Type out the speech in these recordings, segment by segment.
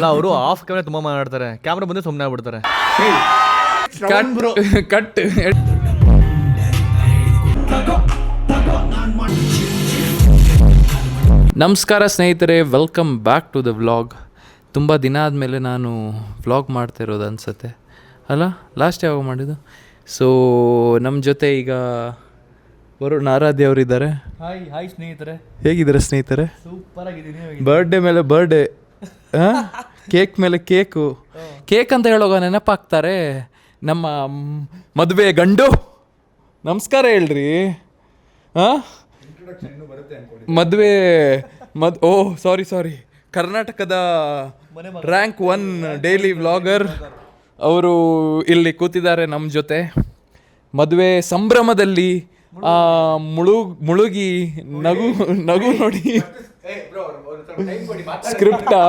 ಅಲ್ಲ ಅವರು of camera ತುಂಬಾ ಮಾತಾಡ್ತಾರೆ, ಕ್ಯಾಮ್ರಾ ಬಂದ್ರೆ ಸುಮ್ಮನೆ ಆಗ್ಬಿಡ್ತಾರೆ. ಕಟ್. ನಮಸ್ಕಾರ ಸ್ನೇಹಿತರೆ, welcome back to the vlog. ತುಂಬ ದಿನ ಆದಮೇಲೆ ನಾನು ವ್ಲಾಗ್ ಮಾಡ್ತಾ ಇರೋದು ಅನಿಸುತ್ತೆ ಅಲ್ಲ. ಲಾಸ್ಟ್ ಯಾವಾಗ ಮಾಡಿದ್ದು? ಸೊ ನಮ್ಮ ಜೊತೆ ಈಗ ವರುಣ್ ಆರಾಧ್ಯ ಅವರಿದ್ದಾರೆ. ಹಾಯ್ ಸ್ನೇಹಿತರೆ, ಹೇಗಿದ್ದಾರೆ ಸ್ನೇಹಿತರೆ? ಸೂಪರ್ ಆಗಿದ್ದೀನಿ. ಬರ್ಡೇ ಮೇಲೆ ಬರ್ಡೇ, ಕೇಕ್ ಮೇಲೆ ಕೇಕ್ ಅಂತ ಹೇಳೋಗ ನೆನಪಾಗ್ತಾರೆ ನಮ್ಮ ಮದುವೆ ಗಂಡು. ನಮಸ್ಕಾರ ಹೇಳ್ರಿ. ಮದುವೆ ಸಾರಿ ಕರ್ನಾಟಕದ ರ್ಯಾಂಕ್ 1 ಡೈಲಿ ವ್ಲಾಗರ್ ಅವರು ಇಲ್ಲಿ ಕೂತಿದ್ದಾರೆ ನಮ್ಮ ಜೊತೆ. ಮದುವೆ ಸಂಭ್ರಮದಲ್ಲಿ ಮುಳುಗಿ ನಗು ನೋಡಿ. ಸ್ಕ್ರಿಪ್ಟಾ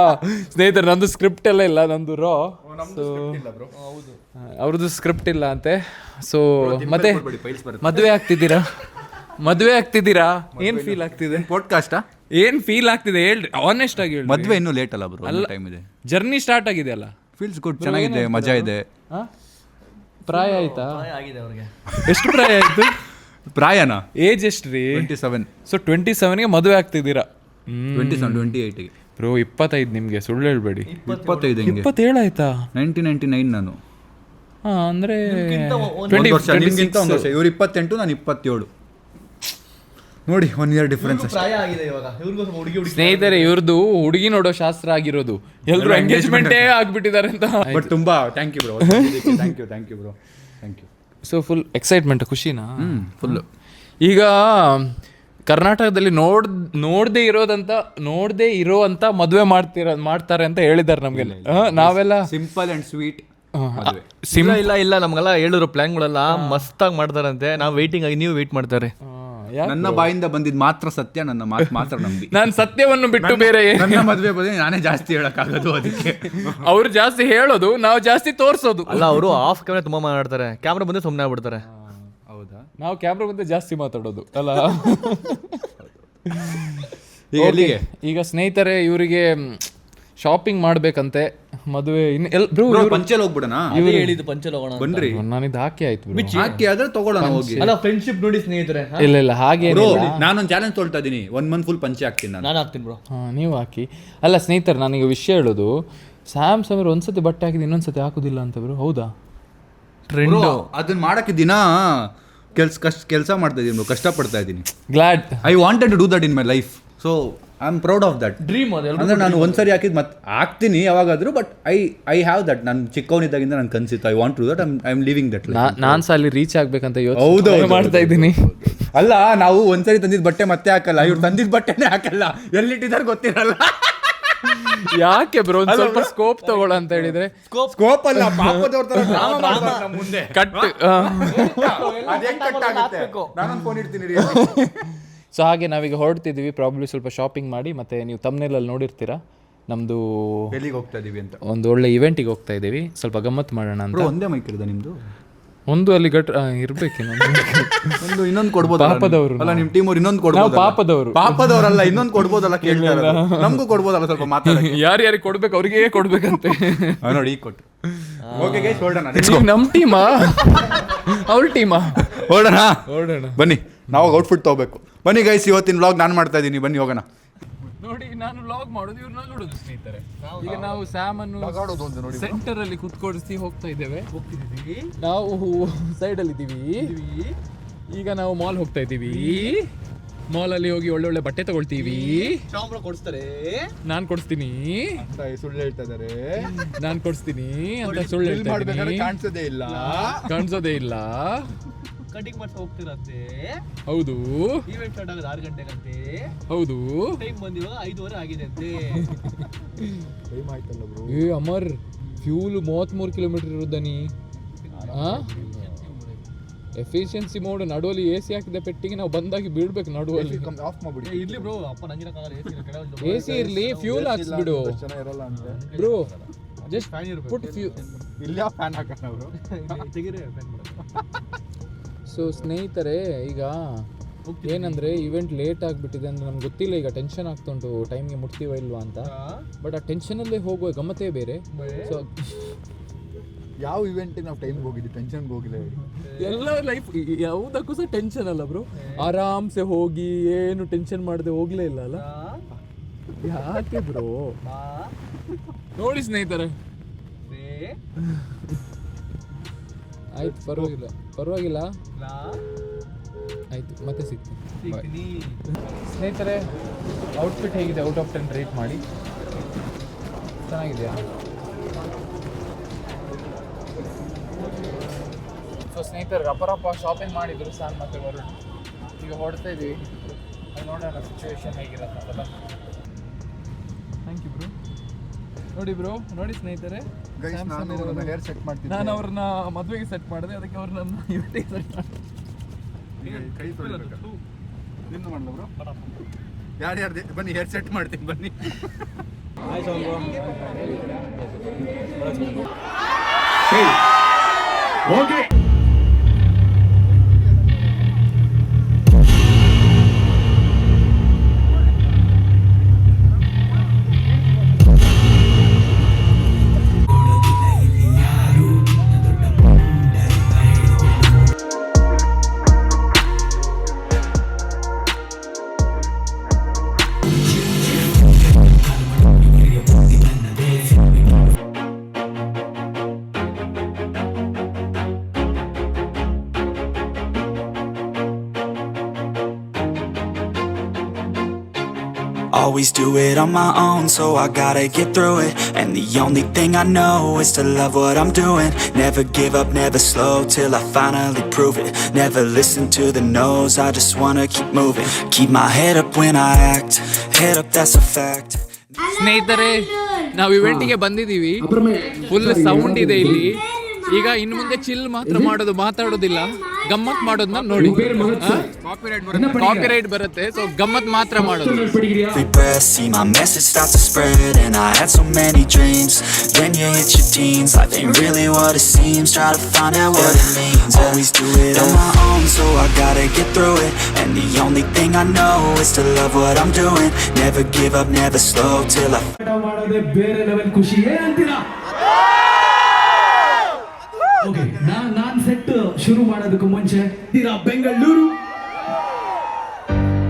ಸ್ನೇಹಿತರೆ? ನಂದು ಸ್ಕ್ರಿಪ್ಟ್ ಎಲ್ಲ ಇಲ್ಲ, ನಂದು ರಾ. ಅವ್ರದ್ದು ಸ್ಕ್ರಿಪ್ಟ್ ಇಲ್ಲ ಅಂತೆ. ಸೊ ಮತ್ತೆ ಮದುವೆ ಆಗ್ತಿದ್ದೀರಾ? ಏನ್ ಫೀಲ್ ಆಗ್ತಿದೆ? ಪಾಡ್ಕಾಸ್ಟಾ? ಏನ್ ಫೀಲ್ ಆಗ್ತಿದೆ ಹೇಳ್ರಿ, ಆನೆಸ್ಟ್ ಆಗಿ ಹೇಳಿ. ಮದುವೆ ಇನ್ನೂ ಲೇಟ್ ಅಲ್ಲ ಬ್ರೋ, ಅಲ್ಲ ಟೈಮ್ ಇದೆ. ಜರ್ನಿ ಸ್ಟಾರ್ಟ್ ಆಗಿದೆ ಅಲ್ಲ. ಫೀಲ್ಸ್ ಗುಡ್, ಚೆನ್ನಾಗಿದೆ, ಮಜಾ ಇದೆ. ಪ್ರಾಯ ಆಯ್ತಾ? ಆಗಿದೆ ಅವ್ರಿಗೆ. ಎಷ್ಟು ಪ್ರಾಯ ಆಯ್ತು? ಪ್ರಾಯನಾ? ಏಜ್ ಎಷ್ಟು ರೀ? 27. ಸೊ 27ಗೆ ಮದುವೆ ಆಗ್ತಿದ್ದೀರಾ? 28 ಬ್ರೋ 25 ನಿಮ್ಗೆ, ಸುಳ್ಳು ಹೇಳ್ಬೇಡಿ. 25 27 ಆಯ್ತಾ? 1999 ನಾನು. ಅಂದ್ರೆ ಒಂದು ವರ್ಷ ನಿಮ್ಗಿಂತ ಒಂದು ವರ್ಷ. ಇವ್ರು 28, ನಾನು 27. ನೋಡಿ 1 year ಡಿಫರೆನ್ಸ್ ಅಷ್ಟೇ. ಪ್ರಾಯ ಆಗಿದೆ ಇವಾಗ ಇವ್ರಿಗೂ ಹುಡುಗಿ. ಸ್ನೇಹಿತರೆ, ಇವ್ರದ್ದು ಹುಡುಗಿ ನೋಡೋ ಶಾಸ್ತ್ರ ಆಗಿರೋದು, ಎಲ್ಲರೂ ಎಂಗೇಜ್ಮೆಂಟೇ ಆಗ್ಬಿಟ್ಟಿದ್ದಾರೆ ಅಂತ. ಬಟ್ ತುಂಬಾ thank you bro, thank you bro, thank you. So full excitement, ಖುಷಿನಾ? ಫುಲ್. ಈಗ ಕರ್ನಾಟಕದಲ್ಲಿ ನೋಡದೇ ಇರೋ ಅಂತ ಮದುವೆ ಮಾಡ್ತಾರೆ ಅಂತ ಹೇಳಿದ್ದಾರೆ ನಮ್ಗೆ. ನಾವೆಲ್ಲ ಸಿಂಪಲ್ ಅಂಡ್ ಸ್ವೀಟ್. ಇಲ್ಲ ನಮ್ಗೆಲ್ಲ ಹೇಳಿದ್ರು ಪ್ಲಾನ್ಗಳೆಲ್ಲ ಮಸ್ತಾಗಿ ಮಾಡ್ತಾರಂತೆ. ನಾವು ವೇಟಿಂಗ್ ಆಗಿ, ನೀವು ವೇಟ್ ಮಾಡ್ತಾರೆ. ನನ್ನ ಬಾಯಿಂದ ಬಂದಿದ್ ಮಾತ್ರ ಸತ್ಯ, ನನ್ನ ಮಾತು ಮಾತ್ರ ನಂಬಿ. ನಾನು ಸತ್ಯವನ್ನು ಬಿಟ್ಟು ಬೇರೆ ನನ್ನ ಮದುವೆ ಬಗ್ಗೆ ನಾನೇ ಜಾಸ್ತಿ ಹೇಳಕ್ಕಾಗೋದು, ಅದಕ್ಕೆ ಅವ್ರು ಜಾಸ್ತಿ ಹೇಳೋದು, ನಾವು ಜಾಸ್ತಿ ತೋರ್ಸೋದು. ಅಲ್ಲ ಅವರು ಆಫ್ ಕ್ಯಾಮ್ರಾ ತುಂಬಾ ಮಾತಾಡ್ತಾರೆ, ಕ್ಯಾಮ್ರಾ ಬಂದ್ರೆ ಸುಮ್ಮನೆ ಆಗ್ಬಿಡ್ತಾರೆ. ಹೌದಾ? ನಾವು ಕ್ಯಾಮ್ರಾ ಬಂದ್ರೆ ಜಾಸ್ತಿ ಮಾತಾಡೋದು ಅಲ್ಲ. ಈಗ ಸ್ನೇಹಿತರೆ, ಇವರಿಗೆ ಶಾಪಿಂಗ್ ಮಾಡ್ಬೇಕಂತೆ. ಮದುವೆ ಪಂಚಲ್ ಹೋಗ್ಬಿಡೋಣ. ಹೇಳಿದ್ದು ಪಂಚಲ್ ಹೋಗೋಣ ಬನ್ರಿ. ನಾನಿದ್ದು ಹಾಕಿ ಆಯ್ತು. ಹಾಕಿ ಆದ್ರೆ ತಗೊಳ್ಳೋಣ ಹೋಗಿ. ಅಲ್ಲ ಫ್ರೆಂಡ್ಶಿಪ್ ನೋಡಿ ಸ್ನೇಹಿತರೆ. ಇಲ್ಲ ಹಾಗೆ ನಾನೊಂದು ಚಾಲೆಂಜ್ ತೊಳ್ತಾ ಇದೀನಿ, 1 month ಫುಲ್ ಪಂಚೆ ಹಾಕ್ತೀನಿ ನಾನು ಹಾಕ್ತೀನಿ ಬ್ರೋ. ನೀವು ಹಾಕಿ. ಅಲ್ಲ ಸ್ನೇಹಿತರೆ, ನನಗೆ ವಿಷಯ ಹೇಳೋದು, ಸ್ಯಾಮ್ ಸಮೀರ್ ಒಂದ್ಸತಿ ಬಟ್ಟೆ ಹಾಕಿದ್ದು ಇನ್ನೊಂದ್ಸತಿ ಹಾಕುದಿಲ್ಲ ಅಂತ ಬ್ರೋ. ಹೌದಾ? ಟ್ರೆಂಡ್ ಅದನ್ನ ಮಾಡಕ್ಕೆ ದಿನ ಕೆಲಸ ಮಾಡ್ತಾ ಇದೀನಿ, ಕಷ್ಟಪಡ್ತಾ ಇದ್ದೀನಿ. Glad I wanted to do that in my life. So I am proud of that. Dream ಅಂದ್ರೆ ನಾನು ಒಂದ್ಸರಿ ಹಾಕಿದ್ ಮತ್ತೆ ಹಾಕ್ತೀನಿ ಯಾವಾಗಾದ್ರೂ, ಬಟ್ ಐ ಹ್ಯಾವ್ ದಟ್. ನಾನು ಚಿಕ್ಕವನಿದ್ದಾಗಿಂದ ನನ್ಗೆ ಕನ್ಸಿತ್ತು, I want to do that. I am living that. ನಾನು ಸಹ ಅಲ್ಲಿ ರೀಚ್ ಆಗ್ಬೇಕಂತ ಯೋಚನೆ ಮಾಡ್ತಾ ಇದ್ದೀನಿ. ಅಲ್ಲ, ನಾವು ಒಂದ್ಸರಿ ತಂದಿದ್ ಬಟ್ಟೆ ಮತ್ತೆ ಹಾಕಲ್ಲ, ಇವ್ರು ತಂದಿದ್ ಬಟ್ಟೆನೇ ಹಾಕಲ್ಲ, ಎಲ್ಲಿಟ್ಟಿದ್ದಾರೆ ಗೊತ್ತಿರಲ್ಲ. ಯಾಕೆ ಬ್ರೋ? ಸ್ವಲ್ಪ ಸ್ಕೋಪ್ ತಗೊಳ ಅಂತ ಹೇಳಿದ್ರೆ. ಸ್ಕೋಪ್ ಅಲ್ಲ, ಪಾಪದವ್ರ ತರ ಮುಂದೆ ಕಟ್. ನಾನು ಫೋನ್ ಇಡ್ತೀನಿ. ಸೊ ಹಾಗೆ ನಾವೀಗ ಹೊರಡ್ತಿದ್ದೀವಿ. ಪ್ರಾಬ್ಲಿ ಸ್ವಲ್ಪ ಶಾಪಿಂಗ್ ಮಾಡಿ, ಮತ್ತೆ ನೀವು ತಮ್ನೇಲಲ್ಲಿ ನೋಡಿರ್ತೀರಾ ನಮ್ದು ಎಲ್ಲಿಗೆ ಹೋಗ್ತಾ ಇದೀವಿ ಅಂತ. ಒಂದು ಒಳ್ಳೆ ಇವೆಂಟಿಗೆ ಹೋಗ್ತಾ ಇದ್ದೀವಿ, ಸ್ವಲ್ಪ ಗಮ್ಮತ್ತು ಮಾಡೋಣ ಅಂತ. ಒಂದೇ ಮೈಕ್ ಇರೋದ ನಿಮ್ದು? ಒಂದು ಅಲ್ಲಿ ಇರ್ಬೇಕೇನೋ. ಇನ್ನೊಂದು ಕೊಡ್ಬೋದು. ಪಾಪದವರು ಅಲ್ಲ, ನಿಮ್ ಟೀಮ್ ಅವ್ರು ಇನ್ನೊಂದು ಕೊಡ್ಬೋದು. ಪಾಪದವರಲ್ಲ, ಇನ್ನೊಂದು ಕೊಡ್ಬೋದಲ್ಲ, ಕೇಳಿಲ್ಲ. ನಮಗೂ ಕೊಡ್ಬೋದಲ್ಲ ಸ್ವಲ್ಪ ಮಾತಾಡಿ. ಯಾರ್ಯಾರಿಗೆ ಕೊಡ್ಬೇಕು ಅವ್ರಿಗೆ ಕೊಡ್ಬೇಕಂತೆ. ನೋಡಿ ಈಗ ಕೊಟ್ಟು. ಓಕೆ ಗೈಸ್, ಹೊರಡೋಣ. ನಮ್ ಟೀಮಾ ಅವ್ರ ಟೀಮಾ? ಹೊರಡೋಣ ಬನ್ನಿ. ನಾವು ಔಟ್ಫಿಟ್ ತಗೋಬೇಕು. ಬನ್ನಿ ಗೈಸ್, ಇವತ್ತಿನ ವ್ಲಾಗ್ ನಾನು ಮಾಡ್ತಾ ಇದ್ದೀನಿ, ಬನ್ನಿ ಹೋಗೋಣ. ನೋಡಿ, ನಾನು ವ್ಲಾಗ್ ಮಾಡೋದು, ಇವ್ರನ್ನ ನೋಡೋದು ಸ್ನೇಹಿತರೆ. ಈಗ ನಾವು ಸ್ಯಾಮ್ ಅನ್ನು ಸೆಂಟರ್ ಅಲ್ಲಿ ಕುತ್ಕೊಡಿಸಿ ಹೋಗ್ತಾ ಇದ್ದೇವೆ. ನಾವು ಸೈಡ್ ಅಲ್ಲಿ ಇದ್ದೀವಿ. ಈಗ ನಾವು ಮಾಲ್ ಹೋಗ್ತಾ ಇದ್ದೀವಿ. ಮಾಲ್ ಅಲ್ಲಿ ಹೋಗಿ ಒಳ್ಳೊಳ್ಳೆ ಬಟ್ಟೆ ತಗೊಳ್ತೀವಿ. ನಾನ್ ಕೊಡಿಸ್ತೀನಿ. ಸುಳ್ಳು ಹೇಳ್ತಾ ಇದಾರೆ. ನಾನ್ ಕೊಡಿಸ್ತೀನಿ ಅಂತ ಸುಳ್ಳು ಹೇಳ್ತಾ ಇದ್ದೀನಿ. ಕಾಣಿಸೋದೇ ಇಲ್ಲ. ಕಟಿಂಗ್ ಮಾಡ್ತಾ ಹೋಗ್ತಿರತ್ತೆ. ಹೌದು. ಈವೆಂಟ್ ಸ್ಟಾರ್ಟ್ ಆಗೋದು 6 ಗಂಟೆಗಂತೆ. ಹೌದು. ಟೈಮ್ ಬಂದಿವಾಗ 5:30 ಆಗಿದೆ ಅಂತೆ. ಟೈಮ್ ಆಯ್ತಲ್ಲ ಬ್ರೋ. ಅಮರ್, ಫ್ಯೂಲ್ 33 ಕಿಲೋಮೀಟರ್ ಇರೋದನಿ. ಎಫಿಷಿಯನ್ಸಿ ಮೋಡ್ ನಡುವಲ್ಲಿ AC ಹಾಕಿದ ಪೆಟ್ಟಿಗೆ ನಾವು ಬಂದಾಗಿ ಬಿಡ್ಬೇಕು ನಡುವಲ್ಲಿ. ಆಫ್ ಮಾಡ್ಬಿಡಿ. ಇರ್ಲಿ ಬ್ರೋ, ಅಪ್ಪ ನಂಗಿರಕ್ಕಾಗಲ್ಲ. AC ಇರ್ಲಿ, ಫ್ಯೂಲ್ ಹಾಕ್ಸ್ಬಿಡು ಬ್ರೋ. Just put fuel. ಇಲ್ಲ ಫ್ಯಾನ್ ಹಾಕೋಣ ಬ್ರೋ. ಸೊ ಸ್ನೇಹಿತರೆ, ಈಗ ಏನಂದ್ರೆ ಇವೆಂಟ್ ಲೇಟ್ ಆಗಿಬಿಟ್ಟಿದೆ ಅಂದ್ರೆ ನಮ್ಗೆ ಗೊತ್ತಿಲ್ಲ, ಈಗ ಟೆನ್ಷನ್ ಆಗ್ತುಂಟು ಟೈಮ್ಗೆ ಮುಟ್ತೀವ ಇಲ್ವಾ ಅಂತ. ಬಟ್ ಆ ಟೆನ್ಷನಲ್ಲೇ ಹೋಗುವ ಗಮ್ಮತ್ತೇ ಬೇರೆ. ಸೊ ಯಾವ ಇವೆಂಟಿಗೆ ನಾವು ಟೈಮ್ಗೆ ಹೋಗಿದ್ವಿ, ಟೆನ್ಷನ್ಗೆ ಹೋಗಿಲ್ಲ. ಎಲ್ಲ ಲೈಫ್ ಯಾವುದಕ್ಕೂ ಸಹ ಟೆನ್ಷನ್ ಅಲ್ಲ ಬ್ರೋ. ಆರಾಮ್ಸೆ ಹೋಗಿ ಏನು ಟೆನ್ಷನ್ ಮಾಡದೆ ಹೋಗ್ಲೇ ಇಲ್ಲ ಅಲ್ಲ. ಯಾಕೆ ಬ್ರೋ? ನೋಡಿ ಸ್ನೇಹಿತರೆ, ಆಯ್ತು ಪರವಾಗಿಲ್ಲ ಆಯ್ತು, ಮತ್ತೆ ಸಿಗ್ತೀನಿ. ಸ್ನೇಹಿತರೆ, ಔಟ್ಫಿಟ್ ಹೇಗಿದೆ? ಔಟ್ ಆಫ್ 10 ರೇಟ್ ಮಾಡಿ. ಚೆನ್ನಾಗಿದೆಯಾ? ಸೊ ಸ್ನೇಹಿತರೆ, ಅಪರಪ್ಪ ಶಾಪಿಂಗ್ ಮಾಡಿದ್ರು ಸಾನ್ ಮತ್ತೆ ವರುಣ್. ಈಗ ಹೊಡ್ತಾ ಇದೀವಿ, ನೋಡೋಣ ಸಿಚುವೇಶನ್ ಹೇಗಿರತ್ತಲ್ಲ. Thank you bro. ನೋಡಿ ಸ್ನೇಹಿತರೆ, ಹೇರ್ ಸೆಟ್ ಮಾಡ್ತೀನಿ. ನಾನು ಅವ್ರನ್ನ ಮದುವೆಗೆ ಸೆಟ್ ಮಾಡಿದೆ, ಅದಕ್ಕೆ ಅವ್ರು ನನ್ನ ಇವತ್ತಿಗೆ ಸೆಟ್ ಮಾಡಿದೆ. ಕೈ ತೊಳಿಬೇಕು. ನಿಂದು ಮಾಡಲ ಬ್ರೋ? ಯಾರ್ಯಾರ್ದು ಬನ್ನಿ, ಹೇರ್ ಸೆಟ್ ಮಾಡ್ತೀನಿ ಬನ್ನಿ. Okay. Always do it on my own, so I gotta get through it. And the only thing I know is to love what I'm doing. Never give up, never slow, till I finally prove it. Never listen to the no's, I just wanna keep moving. Keep my head up when I act, head up, that's a fact. ಸ್ನೇಹಿತರೆ, ನಾವು ಇವೆಂಟಿಗೆ ಬಂದಿದ್ದೀವಿ. Full sound ಇದೆ ಇಲ್ಲಿ. ಈಗ ಇನ್ನು ಮುಂದೆ chill ಮಾತ್ರ ಮಾಡೋದು, ಮಾತಾಡೋದಿಲ್ಲ. ಗಮ್ಮತ್ ಮಾಡೋದನ್ನ ನೋಡಿ. ಕಾಪಿರೈಟ್ ಬರುತ್ತೆ, ಸೊ ಗಮ್ಮತ್ ಮಾತ್ರ ಮಾಡೋದು. Every breath, see my message start to spread. And I had so many dreams. Then you hit your teens, life ain't really what it seems. Try to find out what it means. Always do it on my own, so I gotta get through it. And the only thing I know is to love what I'm doing. Never give up, never slow, till I ಮಾಡೋದೇ ಬೇರೆ level ಖುಷಿ. ಏನಂತೀರಾ? Okay, ನಾನ್ set ಶುರು ಮಾಡೋದಕ್ಕೂ ಮುಂಚೆ Bengaluru,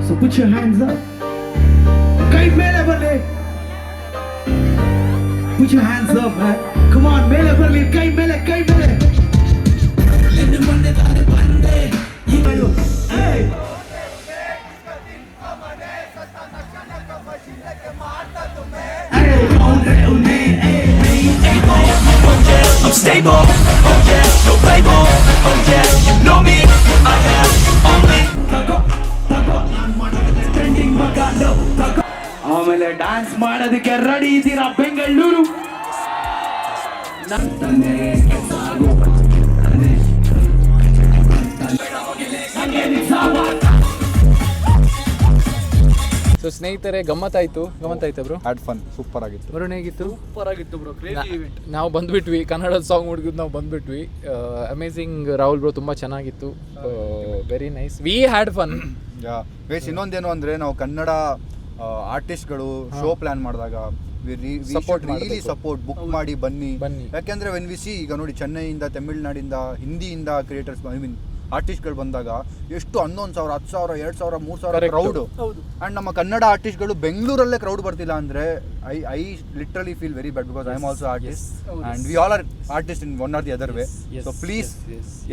so put your hands up, ಕೈ ಮೇಲೆ ಬರಲಿ. Put your hands up, come on, ಮೇಲೆ ಬರಲಿ, ಕೈ ಮೇಲೆ. I'm stable, oh yeah, no label, oh yeah, you know me, I have only. ಆಮೇಲೆ ಡ್ಯಾನ್ಸ್ ಮಾಡೋದಕ್ಕೆ ರೆಡಿ ಇದ್ದೀರಾ ಬೆಂಗಳೂರು? ಸೊ ಸ್ನೇಹಿತರೆ, ಗಮ್ಮತ್ತಾಯ್ತು ಬ್ರೋ. ಹ್ಯಾಡ್ ಫನ್, ಸೂಪರ್ ಆಗಿತ್ತು. ವರುಣ್ ಹೇಗಿತ್ತು? ಸೂಪರ್ ಆಗಿತ್ತು ಬ್ರೋ, ಕ್ರೇಜಿ ಇವೆಂಟ್. ನಾವು ಬಂದ್ಬಿಟ್ವಿ, ಕನ್ನಡದ ಸಾಂಗ್ ಹುಡುಗಿದ್ ನಾವು ಬಂದ್ಬಿಟ್ವಿ. ಅಮೇಝಿಂಗ್ ರಾಹುಲ್ ಬ್ರೋ, ತುಂಬ ಚೆನ್ನಾಗಿತ್ತು. Very nice, we had fun. Base ಇನ್ನೊಂದೇನು ಅಂದರೆ, ನಾವು ಕನ್ನಡ ಆರ್ಟಿಸ್ಟ್ಗಳು ಶೋ ಪ್ಲಾನ್ ಮಾಡಿದಾಗ ಸಪೋರ್ಟ್ ಬುಕ್ ಮಾಡಿ ಬನ್ನಿ. ಯಾಕೆಂದರೆ ವೆನ್ ವಿ ಸಿ, ಈಗ ನೋಡಿ ಚೆನ್ನೈಯಿಂದ, ತಮಿಳ್ನಾಡಿಂದ, ಹಿಂದಿಯಿಂದ ಕ್ರಿಯೇಟರ್ಸ್, ಐ ಮೀನ್ ಆರ್ಟಿಸ್ಟ್ಗಳು ಬಂದಾಗ ಎಷ್ಟು 11,000, 10,000, 2,000, 3,000 ಕ್ರೌಡ್. ಆ್ಯಂಡ್ ನಮ್ಮ ಕನ್ನಡ ಆರ್ಟಿಸ್ಟ್ಗಳು ಬೆಂಗಳೂರಲ್ಲೇ ಕ್ರೌಡ್ ಬರ್ತಿಲ್ಲ ಅಂದರೆ I literally feel very bad, because I am also artist and we all are artist in one R the other way. So please,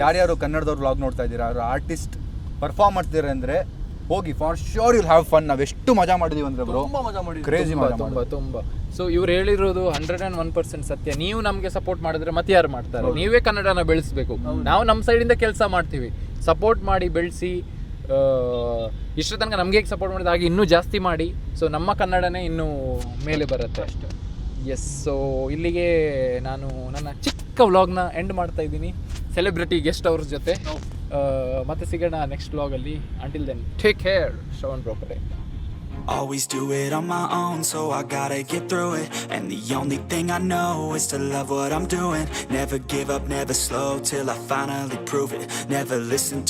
ಯಾರ್ಯಾರು ಕನ್ನಡದವ್ರು vlog ನೋಡ್ತಾ ಇದ್ದೀರಾ, ಯಾರು ಆರ್ಟಿಸ್ಟ್ ಪರ್ಫಾರ್ಮ್ ಮಾಡ್ತಿದ್ದಾರೆ ಅಂದರೆ ಹೋಗಿ, for sure you'll have fun. ನಾವು ಎಷ್ಟು ಮಜಾ ಮಾಡಿದೀವಿ ಅಂದರೆ ಬ್ರೋ, ಕ್ರೇಜಿ ತುಂಬ. ಸೊ ಇವ್ರು ಹೇಳಿರೋದು 101% ಸತ್ಯ. ನೀವು ನಮಗೆ ಸಪೋರ್ಟ್ ಮಾಡಿದ್ರೆ ಮತ್ತೆ ಯಾರು ಮಾಡ್ತಾರೆ? ನೀವೇ ಕನ್ನಡನ ಬೆಳೆಸಬೇಕು. ನಾವು ನಮ್ಮ ಸೈಡಿಂದ ಕೆಲಸ ಮಾಡ್ತೀವಿ, ಸಪೋರ್ಟ್ ಮಾಡಿ ಬೆಳೆಸಿ. ಇಷ್ಟು ತನಕ ನಮಗೆ ಸಪೋರ್ಟ್ ಮಾಡಿದ ಹಾಗೆ ಇನ್ನೂ ಜಾಸ್ತಿ ಮಾಡಿ. ಸೊ ನಮ್ಮ ಕನ್ನಡನೇ ಇನ್ನೂ ಮೇಲೆ ಬರುತ್ತೆ ಅಷ್ಟೆ. ಎಸ್, ಸೊ ಇಲ್ಲಿಗೆ ನಾನು ನನ್ನ ಚಿಕ್ಕ ವ್ಲಾಗ್ನ ಎಂಡ್ ಮಾಡ್ತಾ ಇದ್ದೀನಿ, ಸೆಲೆಬ್ರಿಟಿ ಗೆಸ್ಟ್ ಅವ್ರ ಜೊತೆ. ಮತ್ತೆ ಸಿಗೋಣ ನೆಕ್ಸ್ಟ್ ವ್ಲಾಗಲ್ಲಿ. Until then, take care. Shravan ಬ್ರೋಕರೆ. Always do it on my own, so I gotta get through it. And the only thing I know is to love what I'm doing. Never give up, never slow, till I finally prove it. Never listen to